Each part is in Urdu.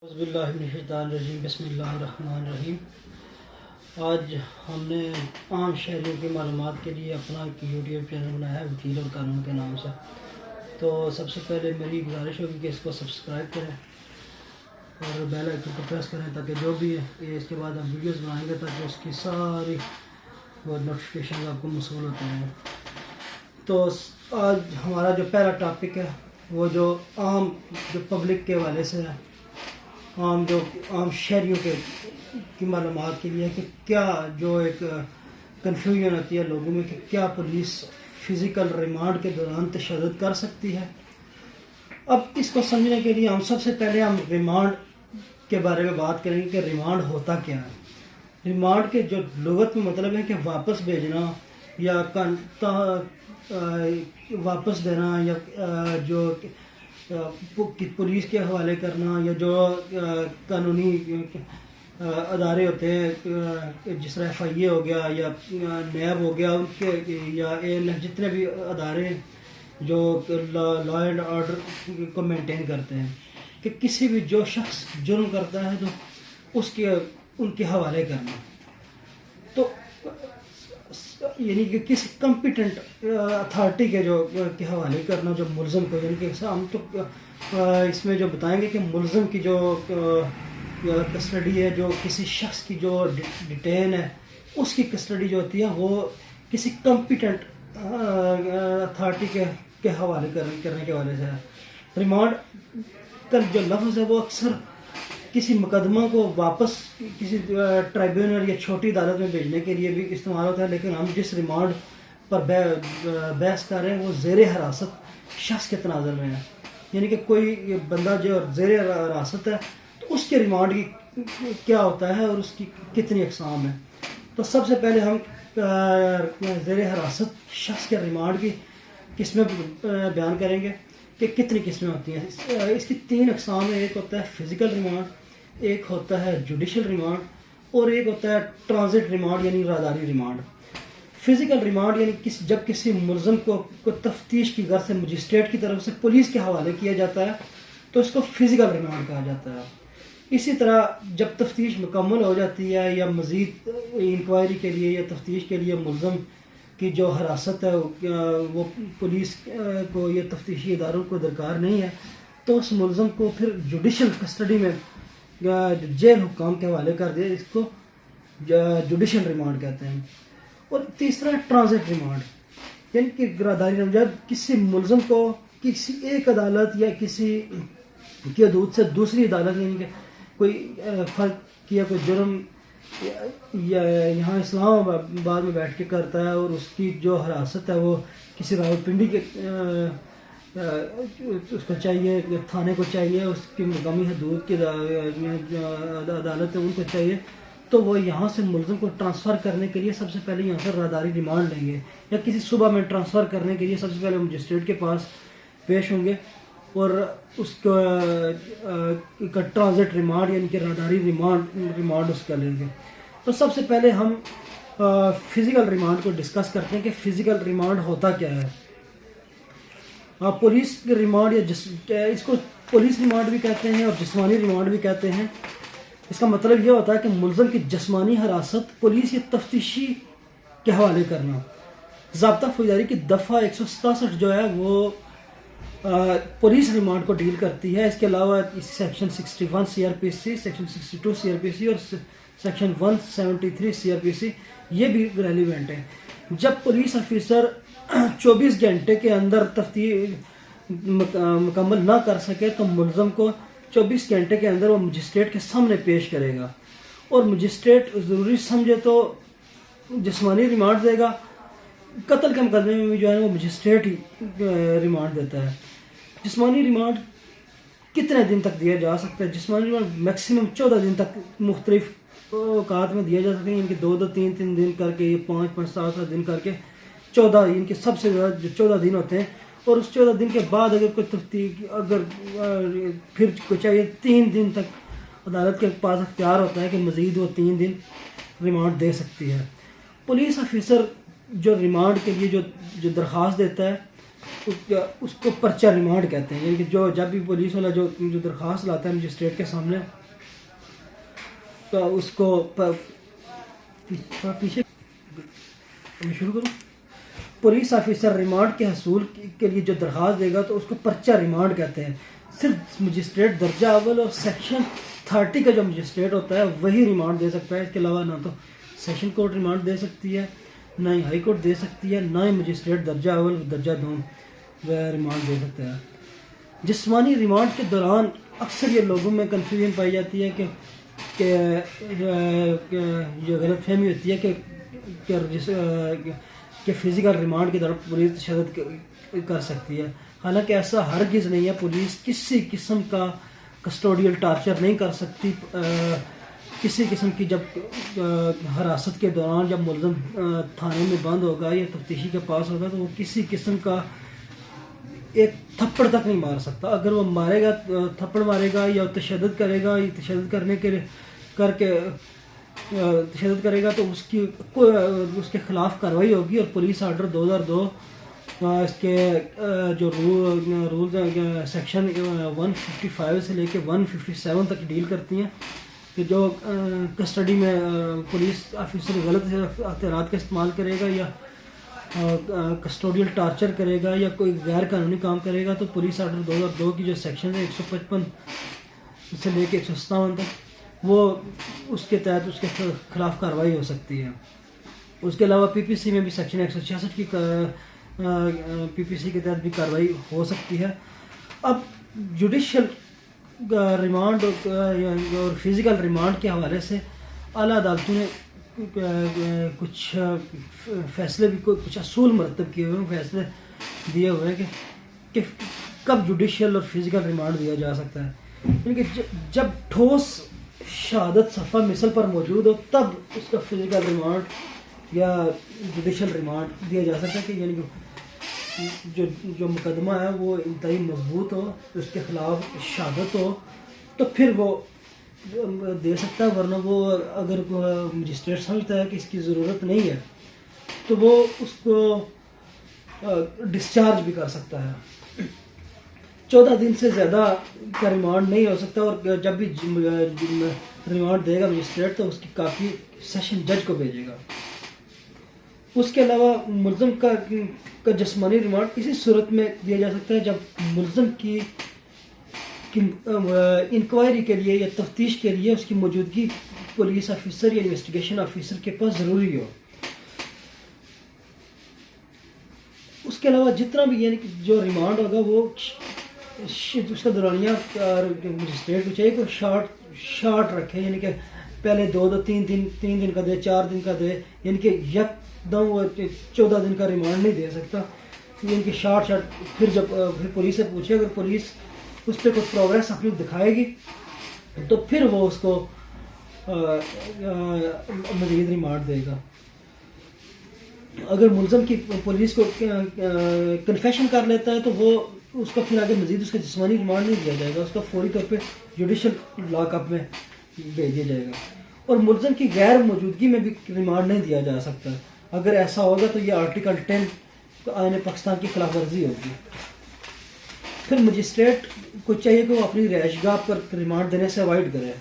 اعوذ باللہ من الشیطان الرجیم، بسم اللہ الرحمن الرحیم۔ آج ہم نے عام شہریوں کی معلومات کے لیے اپنا ایک یوٹیوب چینل بنایا ہے وکیل اور قانون کے نام سے۔ تو سب سے پہلے میری گزارش ہوگی کہ اس کو سبسکرائب کریں اور بیل آئکن کو پریس کریں تاکہ جو بھی ہے اس کے بعد ہم ویڈیوز بنائیں گے تاکہ اس کی ساری وہ نوٹیفیکیشن آپ کو موصول ہوتے ہیں۔ تو آج ہمارا جو پہلا ٹاپک ہے وہ جو پبلک کے حوالے سے ہے، عام شہریوں کی معلومات کے لیے کہ کیا جو ایک کنفیوژن ہوتی ہے لوگوں میں کہ کیا پولیس فزیکل ریمانڈ کے دوران تشدد کر سکتی ہے۔ اب اس کو سمجھنے کے لیے سب سے پہلے ہم ریمانڈ کے بارے میں بات کریں گے کہ ریمانڈ ہوتا کیا ہے۔ ریمانڈ کے جو لغت میں مطلب ہے کہ واپس بھیجنا یا واپس دینا یا جو پولیس کے حوالے کرنا یا جو قانونی ادارے ہوتے ہیں جس طرح ایف آئی اے ہو گیا یا نیب ہو گیا ان کے یا اے این ایف، جتنے بھی ادارے ہیں جو لا اینڈ آرڈر کو مینٹین کرتے ہیں، کہ کسی بھی جو شخص جرم کرتا ہے تو ان کے حوالے کرنا، تو یعنی کہ کسی کمپیٹنٹ اتھارٹی کے حوالے کرنا جو ملزم کو، یعنی کہ ہم تو اس میں جو بتائیں گے کہ ملزم کی جو کسٹڈی ہے، جو کسی شخص کی جو ڈیٹین ہے اس کی کسٹڈی جو ہوتی ہے وہ کسی کمپیٹنٹ اتھارٹی کے حوالے کرنے کے حوالے سے ہے۔ ریمانڈ کا جو لفظ ہے وہ اکثر کسی مقدمہ کو واپس کسی ٹرائبیونل یا چھوٹی عدالت میں بھیجنے کے لیے بھی استعمال ہوتا ہے، لیکن ہم جس ریمانڈ پر بحث کر رہے ہیں وہ زیر حراست شخص کے تناظر میں ہے، یعنی کہ کوئی بندہ جو زیر حراست ہے تو اس کے ریمانڈ کی کیا ہوتا ہے اور اس کی کتنی اقسام ہے۔ تو سب سے پہلے ہم زیر حراست شخص کے ریمانڈ کی قسمیں بیان کریں گے کہ کتنی قسمیں ہوتی ہیں۔ اس کی 3 اقسام ہیں، ایک ہوتا ہے فزیکل ریمانڈ، ایک ہوتا ہے جوڈیشل ریمانڈ اور ایک ہوتا ہے ٹرانزٹ ریمانڈ یعنی رازداری ریمانڈ۔ فزیکل ریمانڈ یعنی جب کسی ملزم کو تفتیش کی غرض سے مجسٹریٹ کی طرف سے پولیس کے حوالے کیا جاتا ہے تو اس کو فزیکل ریمانڈ کہا جاتا ہے۔ اسی طرح جب تفتیش مکمل ہو جاتی ہے یا مزید انکوائری کے لیے یا تفتیش کے لیے ملزم کی جو حراست ہے وہ پولیس کو یا تفتیشی اداروں کو درکار نہیں ہے تو اس ملزم کو پھر جوڈیشل کسٹڈی میں جیل حکام کے حوالے کر دیا، اس کو جوڈیشل ریمانڈ کہتے ہیں۔ اور تیسرا ٹرانزٹ ریمانڈ یعنی کہ رازداری ریمانڈ، جب کسی ملزم کو کسی ایک عدالت یا کسی کی حدود سے دوسری عدالت، یعنی کہ کوئی فرق کیا کوئی جرم یا یہاں اسلام آباد میں بیٹھ کے کرتا ہے اور اس کی جو حراست ہے وہ کسی راولپنڈی کے اس کو چاہیے، تھانے کو چاہیے، اس کی مقامی حدود کی عدالت ہے ان کو چاہیے، تو وہ یہاں سے ملزم کو ٹرانسفر کرنے کے لیے سب سے پہلے یہاں سے رازداری ریمانڈ لیں گے، یا کسی صوبہ میں ٹرانسفر کرنے کے لیے سب سے پہلے مجسٹریٹ کے پاس پیش ہوں گے اور اس کا ٹرانزٹ ریمانڈ یعنی کہ رازداری ریمانڈ اس کا لیں گے۔ تو سب سے پہلے ہم فزیکل ریمانڈ کو ڈسکس کرتے ہیں کہ فزیکل ریمانڈ ہوتا کیا ہے۔ پولیس ریمانڈ یا اس کو پولیس ریمانڈ بھی کہتے ہیں اور جسمانی ریمانڈ بھی کہتے ہیں۔ اس کا مطلب یہ ہوتا ہے کہ ملزم کی جسمانی حراست پولیس یا تفتیشی کے حوالے کرنا۔ ضابطہ فوجداری کی دفعہ 167 جو ہے وہ پولیس ریمانڈ کو ڈیل کرتی ہے۔ اس کے علاوہ سیکشن 61 سی آر پی سی، سیکشن 62 سی آر پی سی اور سیکشن 173 سی آر پی سی یہ بھی ریلیونٹ ہے۔ جب پولیس آفیسر 24 گھنٹے کے اندر تفتیش مکمل نہ کر سکے تو ملزم کو 24 گھنٹے کے اندر وہ مجسٹریٹ کے سامنے پیش کرے گا اور مجسٹریٹ ضروری سمجھے تو جسمانی ریمانڈ دے گا۔ قتل کے مقدمے میں بھی جو ہے وہ مجسٹریٹ ہی ریمانڈ دیتا ہے۔ جسمانی ریمانڈ کتنے دن تک دیا جا سکتا ہے؟ جسمانی ریمانڈ میکسیمم 14 دن تک مختلف اوقات میں دیا جا سکتا ہے، ان کے 2-3 دن کر کے، 5-7 دن کر کے 14، ان کے سب سے زیادہ جو 14 دن ہوتے ہیں۔ اور اس 14 دن کے بعد اگر کوئی تفتیش پھر کو چاہیے 3 دن تک عدالت کے پاس اختیار ہوتا ہے کہ مزید وہ 3 دن ریمانڈ دے سکتی ہے۔ پولیس آفیسر جو ریمانڈ کے لیے جو درخواست دیتا ہے اس کو پرچہ ریمانڈ کہتے ہیں. یعنی کہ جو جب بھی پولیس والا جو درخواست لاتا ہے مجسٹریٹ کے سامنے تو اس کو پیچھے میں شروع کروں. پولیس آفیسر ریمانڈ کے حصول کے لیے جو درخواست دے گا تو اس کو پرچہ ریمانڈ کہتے ہیں. صرف مجسٹریٹ درجہ اول اور سیکشن 30 کا جو مجسٹریٹ ہوتا ہے وہی ریمانڈ دے سکتا ہے. اس کے علاوہ نہ تو سیشن کورٹ ریمانڈ دے سکتی ہے، نہ ہی ہائی کورٹ دے سکتی ہے، نہ ہی مجسٹریٹ درجہ اول درجہ دوم ریمانڈ دے سکتا ہے. جسمانی ریمانڈ کے دوران اکثر یہ لوگوں میں کنفیوژن پائی جاتی ہے کہ یہ غلط فہمی ہوتی ہے کہ فزیکل ریمانڈ کی طرف پولیس تشدد کر سکتی ہے. حالانکہ ایسا ہرگز نہیں ہے. پولیس کسی قسم کا کسٹوڈیل ٹارچر نہیں کر سکتی. کسی قسم کی جب حراست کے دوران جب ملزم تھانے میں بند ہوگا یا تفتیشی کے پاس ہوگا تو وہ کسی قسم کا ایک تھپڑ تک نہیں مار سکتا. اگر وہ مارے گا، تھپڑ مارے گا یا تشدد کرے گا، یا تشدد کرے گا تو اس کے خلاف کارروائی ہوگی. اور پولیس آرڈر 2002 اس کے جو رولز سیکشن 155 سے لے کے 157 تک ڈیل کرتی ہیں کہ جو کسٹڈی میں پولیس آفیسر غلط اختیارات کا استعمال کرے گا یا کسٹوڈیل ٹارچر کرے گا یا کوئی غیر قانونی کام کرے گا تو پولیس آرڈر 2002 کی جو سیکشن ہے 155 سے لے کے 157 تک وہ اس کے تحت اس کے خلاف کارروائی ہو سکتی ہے. اس کے علاوہ پی پی سی میں بھی سیکشن 166 کی پی پی سی کے تحت بھی کارروائی ہو سکتی ہے. اب جوڈیشل ریمانڈ اور فزیکل ریمانڈ کے حوالے سے اعلیٰ عدالتوں نے کچھ فیصلے بھی کچھ اصول مرتب کیے ہوئے ہیں، فیصلے دیے ہوئے ہیں کہ کب جوڈیشل اور فزیکل ریمانڈ دیا جا سکتا ہے. یعنی کہ جب ٹھوس شہادت صفحہ مثل پر موجود ہو تب اس کا فزیکل ریمانڈ یا جوڈیشل ریمانڈ دیا جا سکتا ہے. کہ یعنی کہ جو مقدمہ ہے وہ انتہائی مضبوط ہو، اس کے خلاف شہادت ہو تو پھر وہ دے سکتا ہے. ورنہ وہ اگر مجسٹریٹ سمجھتا ہے کہ اس کی ضرورت نہیں ہے تو وہ اس کو ڈسچارج بھی کر سکتا ہے. 14 دن سے زیادہ کا ریمانڈ نہیں ہو سکتا. اور جب بھی ریمانڈ دے گا مجسٹریٹ تو اس کی کاپی سیشن جج کو بھیجے گا. اس کے علاوہ ملزم کا جسمانی ریمانڈ اسی صورت میں دیا جا سکتا ہے جب ملزم کی انکوائری کے لیے یا تفتیش کے لیے اس کی موجودگی پولیس آفیسر یا انویسٹیگیشن آفیسر کے پاس ضروری ہو. اس کے علاوہ جتنا بھی یعنی کہ جو ریمانڈ ہوگا وہ اس کا دورانیہ مجسٹریٹ کو چاہیے کہ شارٹ رکھے. یعنی کہ پہلے 2-3 دن کا دے، 4 دن کا دے. یعنی کہ یک دم وہ 14 دن کا ریمانڈ نہیں دے سکتا. یعنی کہ شارٹ پھر پولیس سے پوچھے، اگر پولیس اس پہ کچھ پروگریس اپنی دکھائے گی تو پھر وہ اس کو مزید ریمانڈ دے گا. اگر ملزم کی پولیس کو کنفیشن کر لیتا ہے تو وہ اس کو پھر آگے مزید اس کا جسمانی ریمانڈ نہیں دیا جائے گا، اس کا فوری طور پہ جوڈیشل لاک اپ میں بھیج دیا جائے گا. اور ملزم کی غیر موجودگی میں بھی ریمانڈ نہیں دیا جا سکتا. اگر ایسا ہوگا تو یہ آرٹیکل 10 آئین پاکستان کی خلاف ورزی ہوگی. پھر مجسٹریٹ کو چاہیے کہ وہ اپنی رہائش گاہ پر ریمانڈ دینے سے اوائڈ کرے.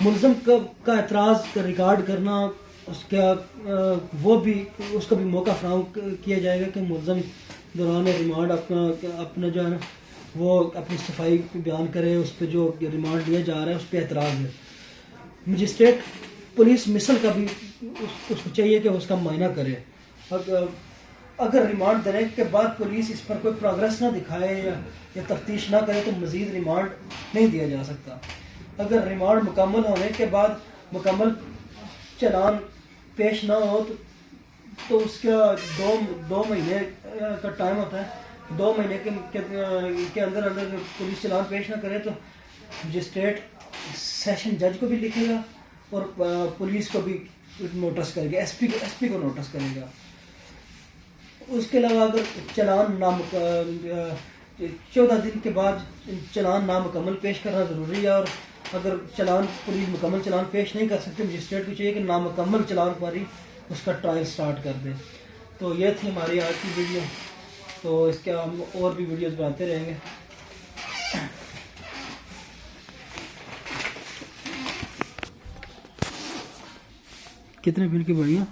ملزم کا اعتراض ریکارڈ کرنا اس کو بھی موقع فراہم کیا جائے گا کہ ملزم دوران ریمانڈ اپنا جو ہے نا وہ اپنی صفائی بیان کرے، اس پہ جو ریمانڈ لیا جا رہا ہے اس پہ اعتراض ہے. مجسٹریٹ پولیس مثل کا بھی اس کو چاہیے کہ اس کا معائنہ کرے. اگر ریمانڈ دینے کے بعد پولیس اس پر کوئی پروگریس نہ دکھائے یا تفتیش نہ کرے تو مزید ریمانڈ نہیں دیا جا سکتا. اگر ریمانڈ مکمل ہونے کے بعد مکمل چلان پیش نہ ہو تو اس کا 2 مہینے کا ٹائم ہوتا ہے. 2 مہینے کے اندر پولیس چلان پیش نہ کرے تو مجسٹریٹ سیشن جج کو بھی لکھے گا اور پولیس کو بھی نوٹس کرے گا، ایس پی کو نوٹس کرے گا. اس کے علاوہ اگر چلان 14 دن کے بعد چلان نامکمل پیش کرنا ضروری ہے، اور اگر پولیس مکمل چلان پیش نہیں کر سکتے مجسٹریٹ کو چاہیے کہ نامکمل چلان پر ہی اس کا ٹرائل سٹارٹ کر دے. تو یہ تھی ہماری آج کی ویڈیو. تو اس کے ہم اور بھی ویڈیوز بناتے رہیں گے. کتنے بل کی بڑھیا